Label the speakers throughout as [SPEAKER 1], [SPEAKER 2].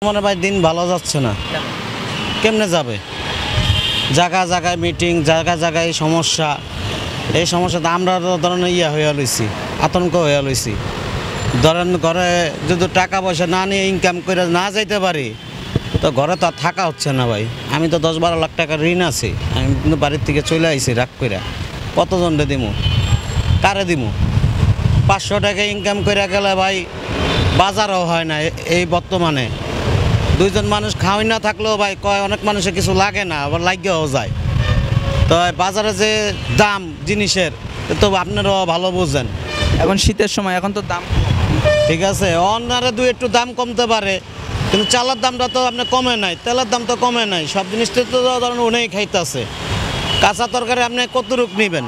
[SPEAKER 1] মনে ভাই দিন ভালো যাচ্ছে না। কেমনে যাবে? জায়গায় জায়গায় মিটিং, জায়গায় জায়গায় সমস্যা। এই সমস্যাতে আমরা ধরনের হয়ে লইছি, আতঙ্ক হয়ে লইছি। ধরেন ঘরে যদি টাকা পয়সা না নিয়ে ইনকাম করে না যাইতে পারি, তো ঘরে তো আর থাকা হচ্ছে না ভাই। আমি তো 10-12 লাখ টাকা ঋণ আছি, আমি কিন্তু বাড়ির থেকে চলে আইছি রাগ করে। কতজনরে দিমু, কারে দিমু? 500 টাকা ইনকাম করে গেলে ভাই বাজারও হয় না এই বর্তমানে। দুইজন মানুষ খাওয়াই না থাকলেও ভাই কয় অনেক মানুষের কিছু লাগে না, আবার লাগেও যায়। তো বাজারে যে দাম জিনিসের, তো আপনারাও ভালো বুঝেন।
[SPEAKER 2] এখন শীতের সময়, এখন তো দাম
[SPEAKER 1] ঠিক আছে, অন্যারে একটু দাম কমতে পারে, কিন্তু চালের দামটা তো আপনার কমে নাই, তেলের দাম তো কমে নাই, সব জিনিসটা তো ধরেন উনেই খাইতেছে। কাঁচা তরকারি আপনি কতটুক নেবেন?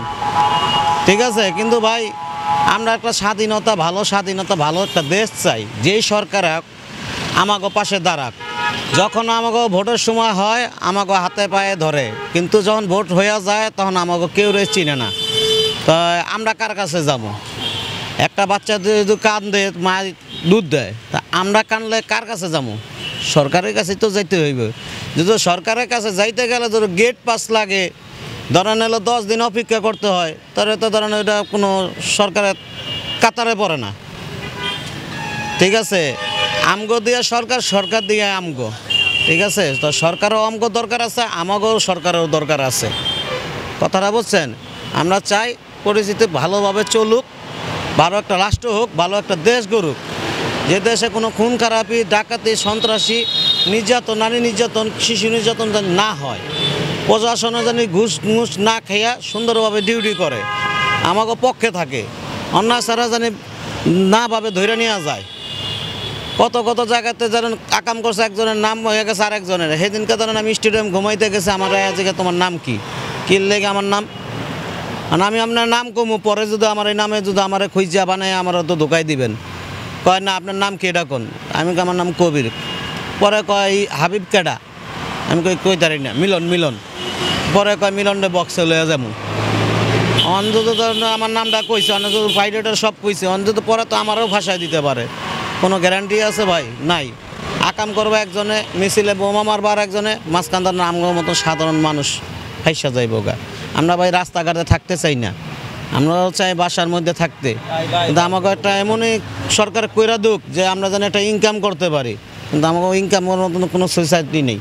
[SPEAKER 1] ঠিক আছে, কিন্তু ভাই আমরা একটা স্বাধীনতা, ভালো একটা দেশ চাই। যেই সরকার আমাকে পাশে দাঁড়াক। যখন আমাকে ভোটের সময় হয় আমাকে হাতে পায়ে ধরে, কিন্তু যখন ভোট হয়ে যায় তখন আমাকে কেউ চিনে না। তো আমরা কার কাছে যাব? একটা বাচ্চা যদি কান্দে, মা দুধ দেয়, তা আমরা কানলে কার কাছে যাবো? সরকারের কাছে তো যাইতে হইবে। যদি সরকারের কাছে যাইতে গেলে ধরো গেট পাস লাগে, ধরেন এলো 10 দিন অপেক্ষা করতে হয়, তাহলে তো ধরেন এটা কোনো সরকারের কাতারে পড়ে না। ঠিক আছে, আমগো দিয়ে সরকার দিয়ে আমগো। ঠিক আছে, তো সরকারও আমগো দরকার আছে, আমাকেও সরকারেরও দরকার আছে। কথাটা বুঝছেন? আমরা চাই পরিস্থিতি ভালোভাবে চলুক, ভালো একটা রাষ্ট্র হোক, ভালো একটা দেশ গড়ুক, যে দেশে কোনো খুন খারাপি, ডাকাতি, সন্ত্রাসী, নির্যাতন, নারী নির্যাতন, শিশু নির্যাতন যেন না হয়। প্রশাসনে যেন ঘুষ না খেয়া সুন্দরভাবে ডিউটি করে, আমাকে পক্ষে থাকে। অন্যায় ছাড়া যেন না ভাবে ধরে নেওয়া যায়। কত জায়গাতে যেন আকাম করছে, একজনের নাম হয়ে গেছে আরেকজনের। সেদিনকে ধরেন আমি স্টেডিয়াম ঘুমাইতে গেছি, আমার আজকে তোমার নাম কি লেগে আমার নাম, আর আমি আপনার নাম কমু, পরে যদি আমার এই নামে যদি আমার খুঁজা বানায় আমার তো ধোকাই দিবেন। কয় না আপনার নাম কি, এটা কোন? আমি আমার নাম কবির। পরে কয় হাবিব কেডা, আমি কই তারি না, মিলন। পরে কয় মিলনটা বক্সে লয়ে যাবো। অন্তত আমার নামটা কইছে, অন্তত ফাইডেটার সব কইছে, অন্তত পরে তো আমারও ভাষায় দিতে পারে। কোনো গ্যারান্টি আছে ভাই? নাই। আকাম করবো একজনে, মিছিলে বোমা মারবো আর একজনে, মাঝখানটার নামগুলোর মতো সাধারণ মানুষ ফাইসা যাইব গা। আমরা ভাই রাস্তাঘাটে থাকতে চাই না, আমরাও চাই বাসার মধ্যে থাকতে। কিন্তু আমাকে একটা এমনই সরকার কইরা দুক যে আমরা যেন একটা ইনকাম করতে পারি, কিন্তু আমাকে ইনকাম করার মতন কোনো সোসাইটি নেই।